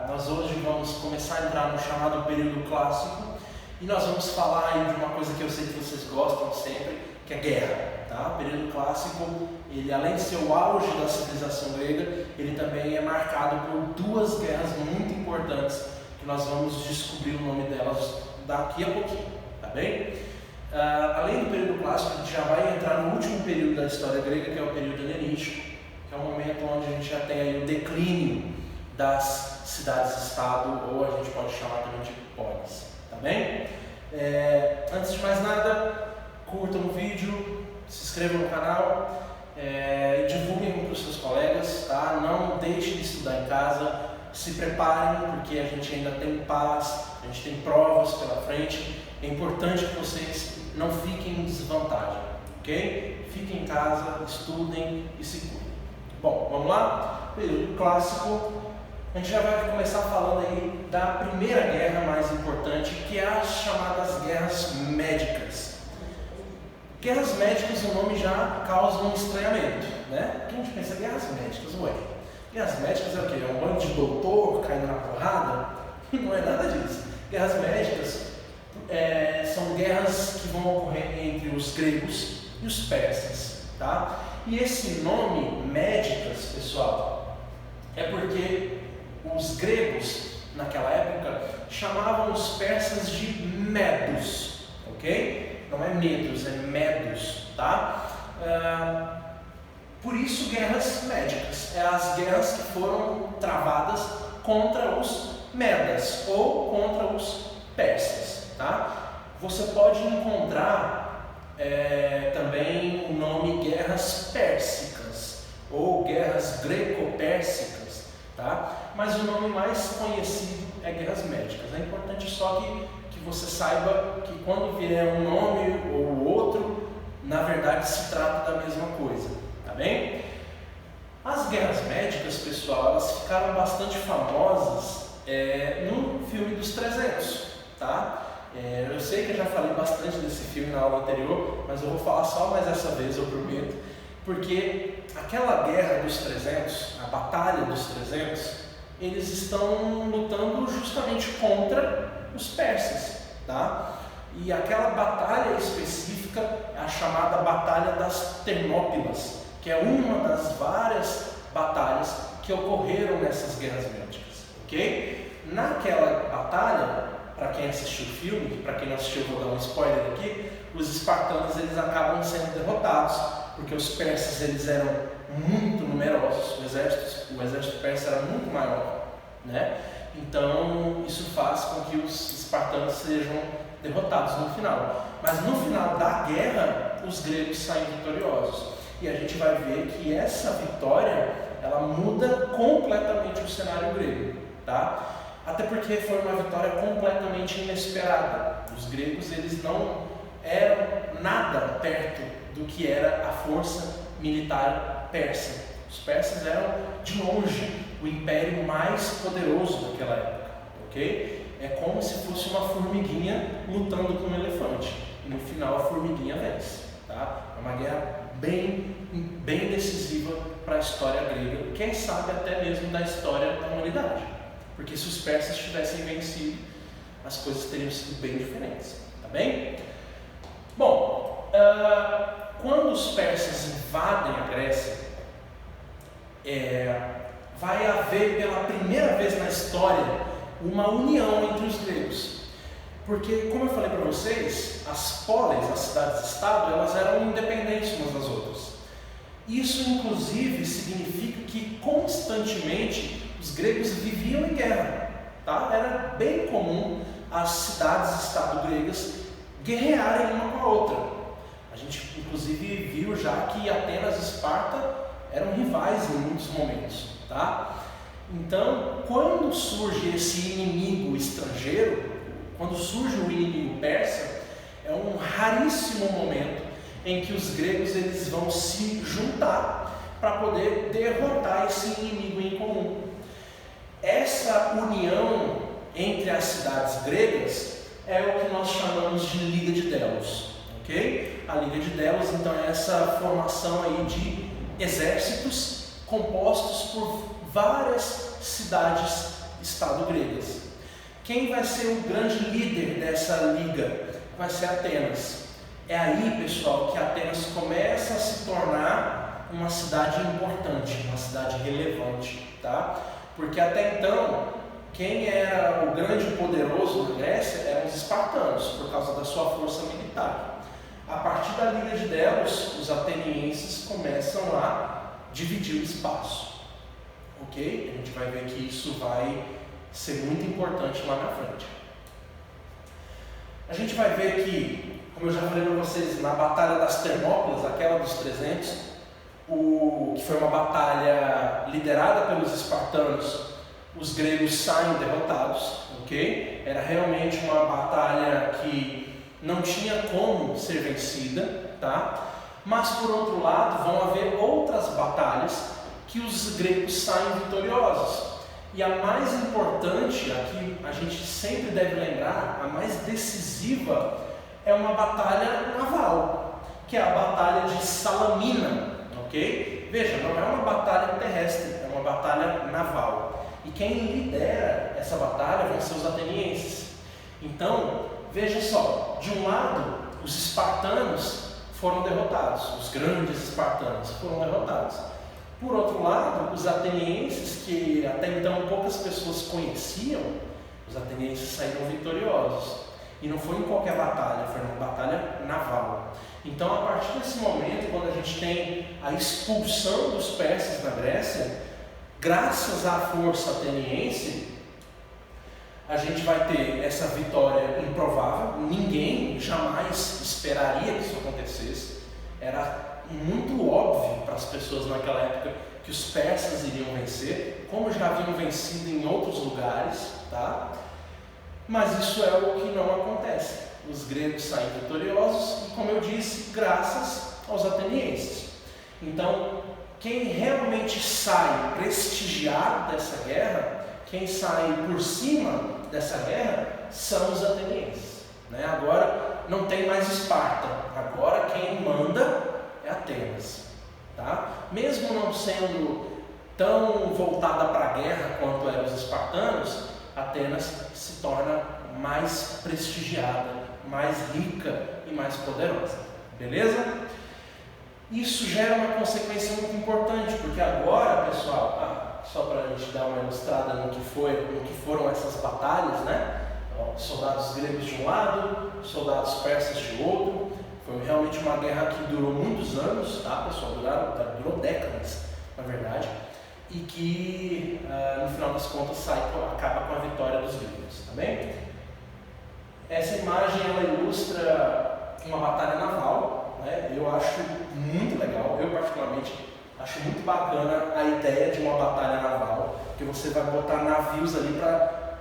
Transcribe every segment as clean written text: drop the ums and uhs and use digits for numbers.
Nós hoje vamos começar a entrar no chamado período clássico e nós vamos falar aí de uma coisa que eu sei que vocês gostam sempre, que é guerra. Tá? O período clássico, ele, além de ser o auge da civilização grega, ele também é marcado por duas guerras muito importantes que nós vamos descobrir o nome delas daqui a pouquinho, tá bem? Além do período clássico, a gente já vai entrar no último período da história grega, que é o período helenístico, que é o momento onde a gente já tem aí o declínio das cidades-estado, ou a gente pode chamar também de polis, tá bem? Antes de mais nada, curtam o vídeo, se inscrevam no canal e divulguem para os seus colegas, tá? Não deixem de estudar em casa, se preparem porque a gente ainda tem paz, a gente tem provas pela frente. É importante que vocês não fiquem em desvantagem, ok? Fiquem em casa, estudem e se cuidem. Bom, vamos lá? Período clássico. A gente já vai começar falando aí da primeira guerra mais importante, que é as chamadas guerras médicas. Guerras médicas, o nome já causa um estranhamento, né? Porque a gente pensa, guerras médicas, ué, guerras médicas é o quê? É um bando de doutor caindo na porrada? Não é nada disso. Guerras médicas são guerras que vão ocorrer entre os gregos e os persas, tá? E esse nome médicas, pessoal, é porque os gregos, naquela época, chamavam os persas de medos, ok? Não é medos, é medos, tá? Por isso, guerras médicas. É as guerras que foram travadas contra os medas ou contra os persas, tá? Você pode encontrar também o nome guerras pérsicas ou guerras greco-pérsicas, tá? Mas o nome mais conhecido é guerras médicas. É importante só que você saiba que quando vier um nome ou outro, na verdade se trata da mesma coisa, tá bem? As guerras médicas, pessoal, elas ficaram bastante famosas no filme dos 300, tá? Eu sei que eu já falei bastante desse filme na aula anterior, mas eu vou falar só mais essa vez, eu prometo, porque aquela guerra dos 300, a batalha dos 300, eles estão lutando justamente contra os persas, tá? E aquela batalha específica é a chamada Batalha das Termópilas, que é uma das várias batalhas que ocorreram nessas guerras médicas, ok? Naquela batalha, para quem assistiu o filme, para quem não assistiu, eu vou dar um spoiler aqui, os espartanos eles acabam sendo derrotados, porque os persas eles eram muito numerosos, o exército persa era muito maior, né? Então isso faz com que os espartanos sejam derrotados no final. Mas no final da guerra, os gregos saem vitoriosos. E a gente vai ver que essa vitória, ela muda completamente o cenário grego, tá? Até porque foi uma vitória completamente inesperada. Os gregos, eles não eram nada perto do que era a força militar persa. Os persas eram, de longe, o império mais poderoso daquela época, ok? É como se fosse uma formiguinha lutando com um elefante. E no final a formiguinha vence, tá? É uma guerra bem decisiva para a história grega, quem sabe até mesmo da história da humanidade. Porque se os persas tivessem vencido, as coisas teriam sido bem diferentes, tá bem? Bom, quando os persas invadem a Grécia, vai haver pela primeira vez na história uma união entre os gregos. Porque, como eu falei para vocês, as polis, as cidades-estado, elas eram independentes umas das outras. Isso, inclusive, significa que constantemente os gregos viviam em guerra, tá? Era bem comum as cidades-estado gregas guerrearem uma com a outra. A gente, inclusive, viu já que Atenas e Esparta eram rivais em muitos momentos, tá? Então, quando surge esse inimigo estrangeiro, quando surge o inimigo persa, é um raríssimo momento em que os gregos eles vão se juntar para poder derrotar esse inimigo em comum. Essa união entre as cidades gregas é o que nós chamamos de Liga de Delos, ok? A Liga de Delos, então, é essa formação aí de exércitos compostos por várias cidades-estado gregas. Quem vai ser o grande líder dessa liga? Vai ser Atenas. É aí, pessoal, que Atenas começa a se tornar uma cidade importante, uma cidade relevante, tá? Porque até então, quem era o grande poderoso na Grécia eram os espartanos, por causa da sua força militar. A partir da Liga de Delos, os atenienses começam a dividir o espaço. Ok? A gente vai ver que isso vai ser muito importante lá na frente. A gente vai ver que, como eu já falei para vocês, na Batalha das Termópilas, aquela dos 300, que foi uma batalha liderada pelos espartanos, os gregos saem derrotados, ok? Era realmente uma batalha que não tinha como ser vencida, tá? Mas por outro lado, vão haver outras batalhas que os gregos saem vitoriosos. E a mais importante, aqui a gente sempre deve lembrar, a mais decisiva, é uma batalha naval, que é a Batalha de Salamina, ok? Veja, não é uma batalha terrestre, é uma batalha naval. E quem lidera essa batalha vão ser os atenienses. Então, veja só, de um lado, os espartanos foram derrotados, os grandes espartanos foram derrotados. Por outro lado, os atenienses, que até então poucas pessoas conheciam, os atenienses saíram vitoriosos. E não foi em qualquer batalha, foi uma batalha naval. Então, a partir desse momento, quando a gente tem a expulsão dos persas da Grécia, graças à força ateniense, a gente vai ter essa vitória improvável. Ninguém jamais esperaria que isso acontecesse. Era muito óbvio para as pessoas naquela época que os persas iriam vencer, como já haviam vencido em outros lugares, tá? Mas isso é o que não acontece. Os gregos saem vitoriosos e, como eu disse, graças aos atenienses. Então, quem realmente sai prestigiado dessa guerra, quem sai por cima dessa guerra, são os atenienses, né? Agora não tem mais Esparta, agora quem manda é Atenas, tá? Mesmo não sendo tão voltada para a guerra quanto eram os espartanos, Atenas se torna mais prestigiada, mais rica e mais poderosa, beleza? Isso gera uma consequência muito importante, porque agora, pessoal, só para a gente dar uma ilustrada no que foram essas batalhas, né? Soldados gregos de um lado, soldados persas de outro. Foi realmente uma guerra que durou muitos anos, tá, pessoal? Durou décadas, na verdade, e que no final das contas acaba com a vitória dos gregos, tá bem? Essa imagem ela ilustra uma batalha naval, né? Eu acho muito legal, eu particularmente acho muito bacana a ideia de uma batalha naval, que você vai botar navios ali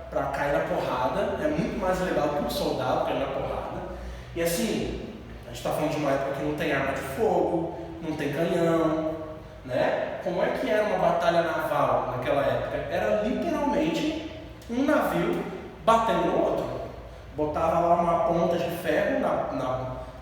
para cair na porrada. É muito mais legal que um soldado cair na porrada. E assim, a gente está falando de uma época que não tem arma de fogo, não tem canhão, né? Como é que era uma batalha naval naquela época? Era literalmente um navio batendo no outro. Botava lá uma ponta de ferro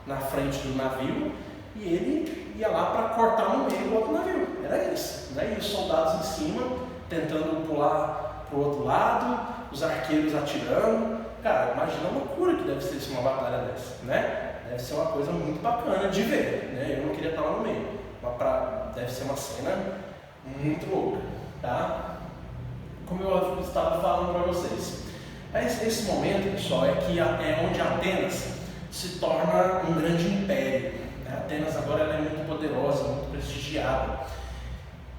na frente do navio e ele ia lá para cortar no meio do outro navio. Era isso, né? E os soldados em cima tentando pular para o outro lado, os arqueiros atirando. Cara, imagina a loucura que deve ser uma batalha dessa, né? Deve ser uma coisa muito bacana de ver, né? Eu não queria estar lá no meio, mas deve ser uma cena muito louca, tá? Como eu estava falando para vocês, esse momento, pessoal, é onde Atenas se torna um grande império, né? Atenas agora ela é muito poderosa, muito prestigiada.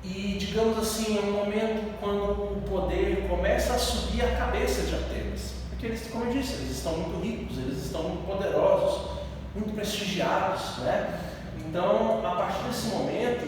E, digamos assim, é um momento quando o poder começa a subir a cabeça de Atenas. Porque eles, como eu disse, eles estão muito ricos, eles estão muito poderosos, muito prestigiados, né? Então, a partir desse momento,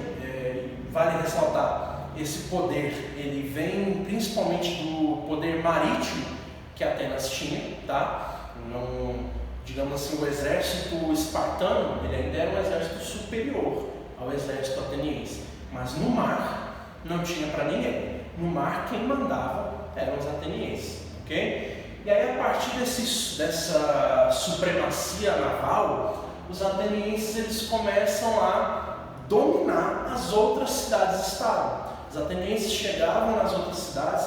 vale ressaltar, esse poder, ele vem principalmente do poder marítimo que Atenas tinha, tá? Não, digamos assim, o exército espartano, ele ainda era um exército superior ao exército ateniense, mas no mar não tinha para ninguém. No mar quem mandava eram os atenienses, ok? E aí, a partir dessa supremacia naval, os atenienses eles começam a dominar as outras cidades-estado. Os atenienses chegavam nas outras cidades,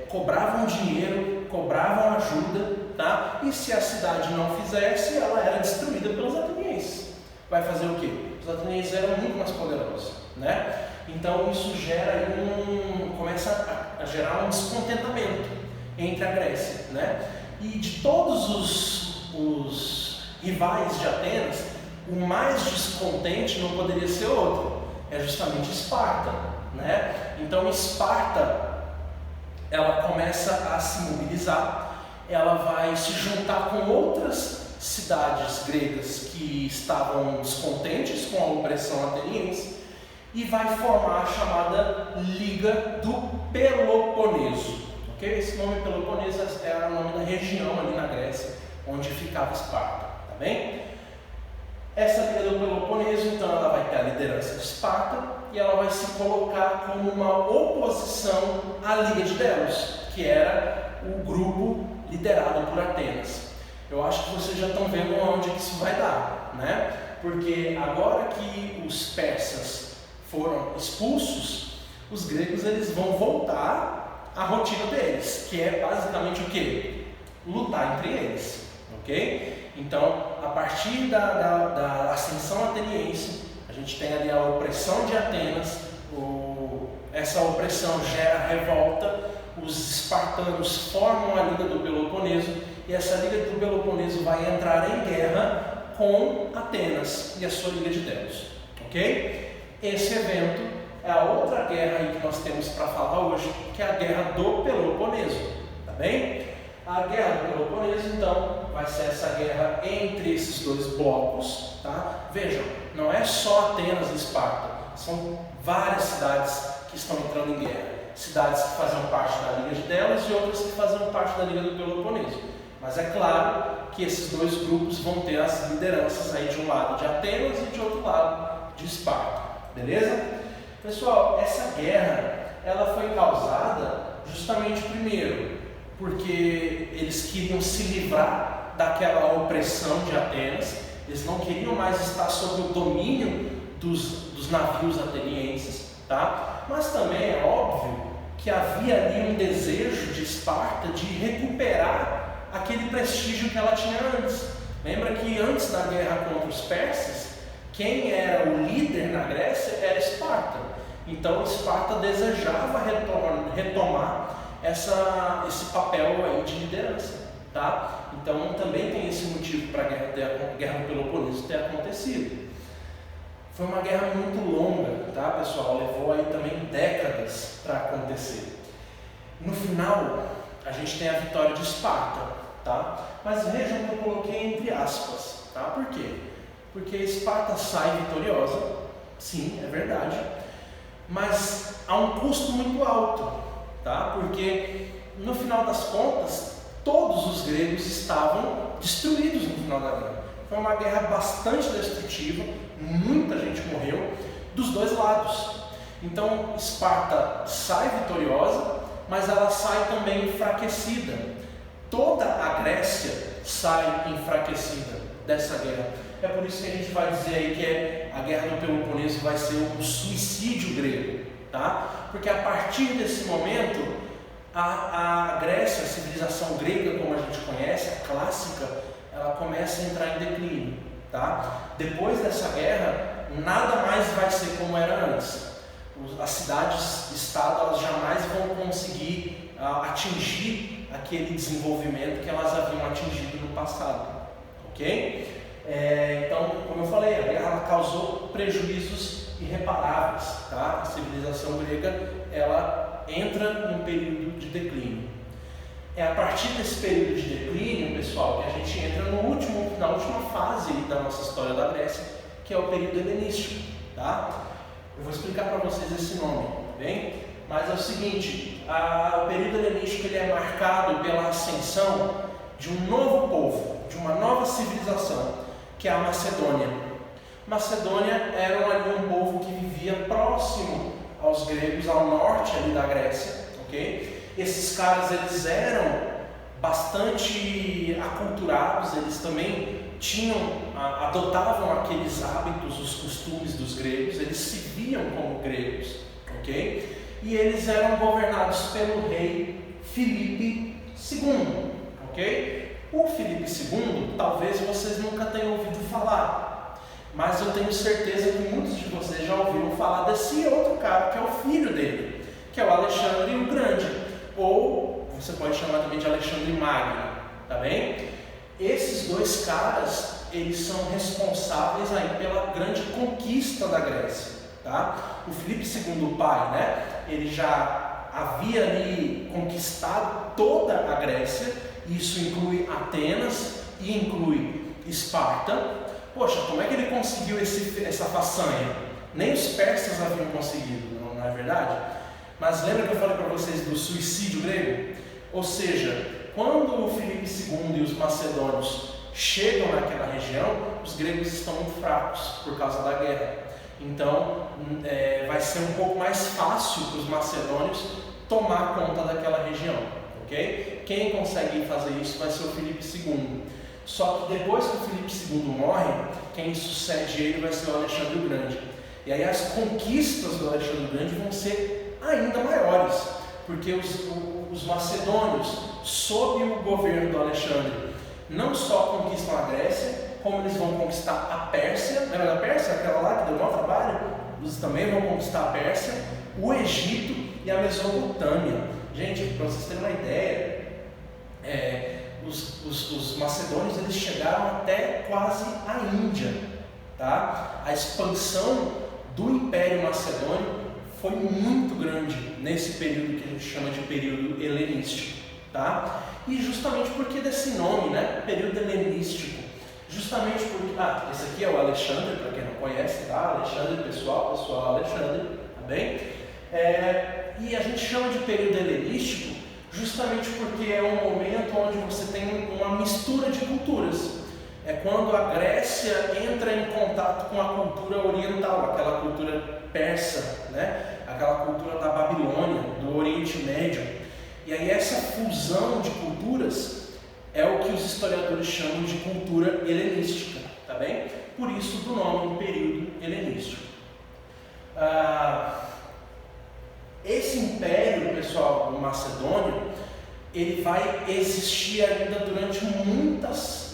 cobravam dinheiro, cobravam ajuda, tá? E se a cidade não fizesse, ela era destruída pelos atenienses. Vai fazer o quê? Os atenienses eram muito mais poderosos, né? Então isso começa a gerar um descontentamento entre a Grécia, né? E de todos os rivais de Atenas, o mais descontente não poderia ser outro, é justamente Esparta, né? Então Esparta, ela começa a se mobilizar, ela vai se juntar com outras cidades gregas que estavam descontentes com a opressão ateniense e vai formar a chamada Liga do Peloponeso. Okay? Esse nome Peloponeso era o nome da região ali na Grécia, onde ficava Esparta, tá bem? Essa Liga do Peloponeso, então, ela vai ter a liderança de Esparta e ela vai se colocar como uma oposição à Liga de Delos, que era o grupo liderado por Atenas. Eu acho que vocês já estão vendo onde que isso vai dar, né? Porque agora que os persas foram expulsos, os gregos eles vão voltar à rotina deles, que é basicamente o quê? Lutar entre eles, ok? Então, a partir da ascensão ateniense, a gente tem ali a opressão de Atenas, essa opressão gera revolta, os espartanos formam a Liga do Peloponeso, e essa Liga do Peloponeso vai entrar em guerra com Atenas e a sua Liga de Delos, ok? Esse evento é a outra guerra aí que nós temos para falar hoje, que é a Guerra do Peloponeso, tá bem? A Guerra do Peloponeso, então, vai ser essa guerra entre esses dois blocos, tá? Vejam, não é só Atenas e Esparta, são várias cidades que estão entrando em guerra. Cidades que faziam parte da Liga de Delos e outras que faziam parte da Liga do Peloponeso. Mas é claro que esses dois grupos vão ter as lideranças aí de um lado de Atenas e de outro lado de Esparta. Beleza? Pessoal, essa guerra, ela foi causada justamente primeiro porque eles queriam se livrar daquela opressão de Atenas, eles não queriam mais estar sob o domínio dos navios atenienses, tá? Mas também é óbvio que havia ali um desejo de Esparta de recuperar aquele prestígio que ela tinha antes. Lembra que antes da guerra contra os persas, quem era o líder na Grécia era Esparta. Então Esparta desejava retomar esse papel aí de liderança, tá? Então também tem esse motivo para a guerra do Peloponeso ter acontecido. Foi uma guerra muito longa, tá, pessoal? Levou aí também décadas para acontecer. No final, a gente tem a vitória de Esparta, tá? Mas vejam que eu coloquei entre aspas, tá? Por quê? Porque Esparta sai vitoriosa, sim, é verdade, mas a um custo muito alto, tá? Porque no final das contas, todos os gregos estavam destruídos no final da guerra. Foi uma guerra bastante destrutiva, muita gente morreu dos dois lados. Então Esparta sai vitoriosa, mas ela sai também enfraquecida. Toda a Grécia sai enfraquecida dessa guerra. É por isso que a gente vai dizer aí que a guerra do Peloponeso vai ser um suicídio grego, tá? Porque a partir desse momento, a Grécia, a civilização grega como a gente conhece, a clássica, ela começa a entrar em declínio, tá? Depois dessa guerra, nada mais vai ser como era antes. As cidades-estado, elas jamais vão conseguir atingir aquele desenvolvimento que elas haviam atingido no passado, ok? Então, como eu falei, a guerra ela causou prejuízos irreparáveis, tá? A civilização grega, ela entra num período de declínio. É a partir desse período de declínio, pessoal, que a gente entra na última fase da nossa história da Grécia, que é o período helenístico, tá? Eu vou explicar para vocês esse nome, tá bem? Mas é o seguinte, o período helenístico ele é marcado pela ascensão de um novo povo, de uma nova civilização, que é a Macedônia. Macedônia era ali um povo que vivia próximo aos gregos, ao norte ali da Grécia, ok? Esses caras, eles eram bastante aculturados, eles também adotavam aqueles hábitos, os costumes dos gregos, eles se viam como gregos, ok? E eles eram governados pelo rei Filipe II, ok? O Filipe II, talvez vocês nunca tenham ouvido falar, mas eu tenho certeza que muitos de vocês já ouviram falar desse outro cara, que é o filho dele, que é o Alexandre o Grande, ou você pode chamar também de Alexandre Magno, tá bem? Esses dois caras, eles são responsáveis aí pela grande conquista da Grécia, tá? O Filipe II, o pai, né? Ele já havia ali conquistado toda a Grécia, isso inclui Atenas e inclui Esparta. Poxa, como é que ele conseguiu essa façanha? Nem os persas haviam conseguido, não é verdade? Mas lembra que eu falei para vocês do suicídio grego? Ou seja, quando o Filipe II e os macedônios chegam naquela região, os gregos estão muito fracos por causa da guerra. Então, vai ser um pouco mais fácil para os macedônios tomar conta daquela região, ok? Quem consegue fazer isso vai ser o Filipe II. Só que depois que o Filipe II morre, quem sucede ele vai ser o Alexandre o Grande. E aí as conquistas do Alexandre o Grande vão ser ainda maiores, porque os macedônios, sob o governo do Alexandre, não só conquistam a Grécia, como eles vão conquistar a Pérsia. Lembra da Pérsia? Aquela lá que deu maior trabalho? Eles também vão conquistar a Pérsia, o Egito e a Mesopotâmia. Gente, para vocês terem uma ideia, os macedônios eles chegaram até quase a Índia, tá? A expansão do Império Macedônio foi muito grande nesse período que a gente chama de período helenístico, tá? E justamente porque desse nome, né? Período helenístico. Justamente porque... esse aqui é o Alexandre, para quem não conhece, tá? Alexandre, pessoal Alexandre, tá bem? E a gente chama de período helenístico justamente porque é um momento onde você tem uma mistura de culturas. É quando a Grécia entra em contato com a cultura oriental, aquela cultura persa, né? Aquela cultura da Babilônia, do Oriente Médio. E aí essa fusão de culturas é o que os historiadores chamam de cultura helenística, tá bem? Por isso do nome período helenístico. Esse império, pessoal, macedônio, ele vai existir ainda durante muitas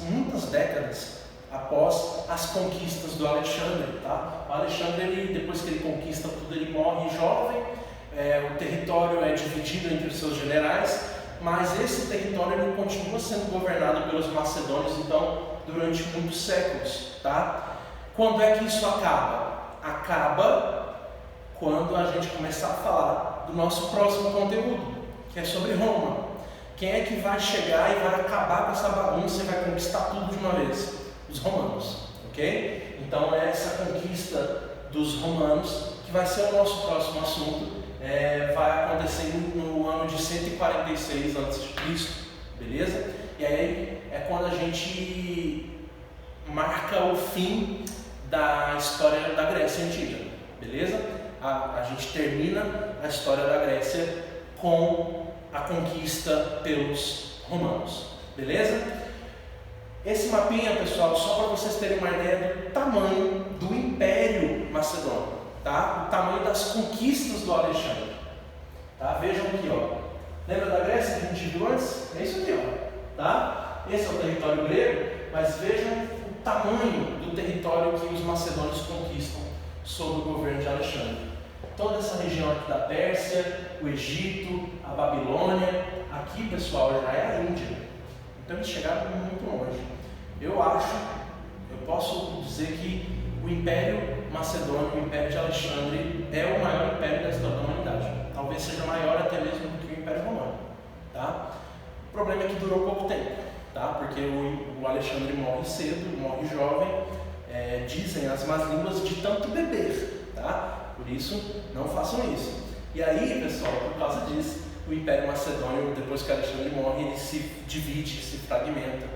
décadas após as conquistas do Alexandre, tá? O Alexandre, depois que ele conquista tudo, ele morre jovem, o território é dividido entre os seus generais, mas esse território ele continua sendo governado pelos macedônios, então, durante muitos séculos, tá? Quando é que isso acaba? Acaba quando a gente começar a falar do nosso próximo conteúdo, que é sobre Roma. Quem é que vai chegar e vai acabar com essa bagunça e vai conquistar tudo de uma vez? Os romanos, ok? Então é essa conquista dos romanos que vai ser o nosso próximo assunto. Vai acontecer no ano de 146 a.C., beleza? E aí é quando a gente marca o fim da história da Grécia Antiga, beleza? A gente termina a história da Grécia com a conquista pelos romanos, beleza? Esse mapinha, pessoal, só para vocês terem uma ideia do tamanho do Império Macedônio, tá? O tamanho das conquistas do Alexandre, tá? Vejam aqui, ó. Lembra da Grécia que a gente viu antes? É isso aqui, ó, tá? Esse é o território grego, mas vejam o tamanho do território que os macedônios conquistam sob o governo de Alexandre. Toda essa região aqui da Pérsia, o Egito, a Babilônia, aqui, pessoal, já é a Índia. Então eles chegaram muito longe. Eu posso dizer que o Império Macedônio, o Império de Alexandre, é o maior império da história da humanidade. Talvez seja maior até mesmo do que o Império Romano, tá? O problema é que durou pouco tempo, tá? Porque o Alexandre morre cedo, morre jovem, dizem as más línguas de tanto beber, tá? Por isso, não façam isso. E aí, pessoal, por causa disso, o Império Macedônio, depois que Alexandre morre, ele se divide, se fragmenta.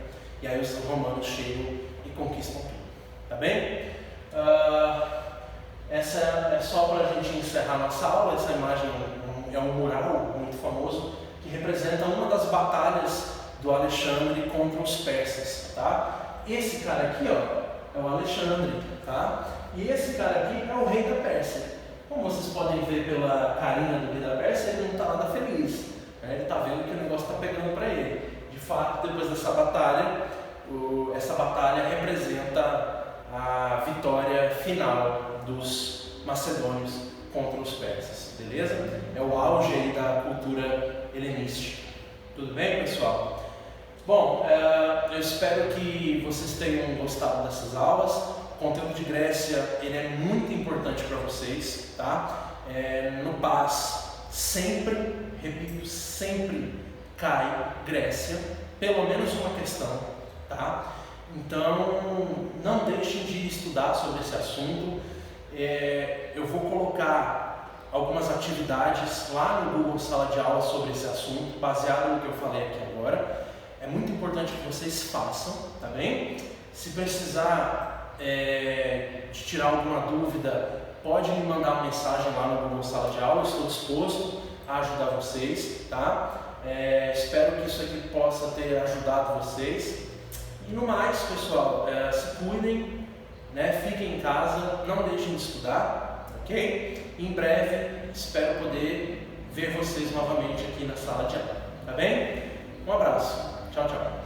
E aí os romanos chegam e conquistam tudo. Tá bem? Essa é só para a gente encerrar nossa aula. Essa imagem é um mural muito famoso que representa uma das batalhas do Alexandre contra os persas. Tá? Esse cara aqui, ó, é o Alexandre. Tá? E esse cara aqui é o rei da Pérsia. Como vocês podem ver pela carinha do Guidaberto, ele não está nada feliz. Né? Ele está vendo que o negócio está pegando para ele. De fato, depois dessa batalha, essa batalha representa a vitória final dos macedônios contra os persas, beleza? É o auge aí da cultura helenística. Tudo bem, pessoal? Bom, eu espero que vocês tenham gostado dessas aulas. O conteúdo de Grécia ele é muito importante para vocês, tá? No PAS sempre, repito, sempre cai Grécia, pelo menos uma questão, tá? Então não deixem de estudar sobre esse assunto. Eu vou colocar algumas atividades lá no Google Sala de Aula sobre esse assunto, baseado no que eu falei aqui agora. É muito importante que vocês façam, tá bem? Se precisar de tirar alguma dúvida, pode me mandar uma mensagem lá no Google Sala de Aula, eu estou disposto a ajudar vocês, tá? Espero que isso aqui possa ter ajudado vocês. E no mais, pessoal, se cuidem, né? Fiquem em casa, não deixem de estudar, ok? Em breve, espero poder ver vocês novamente aqui na sala de aula, tá bem? Um abraço, tchau, tchau.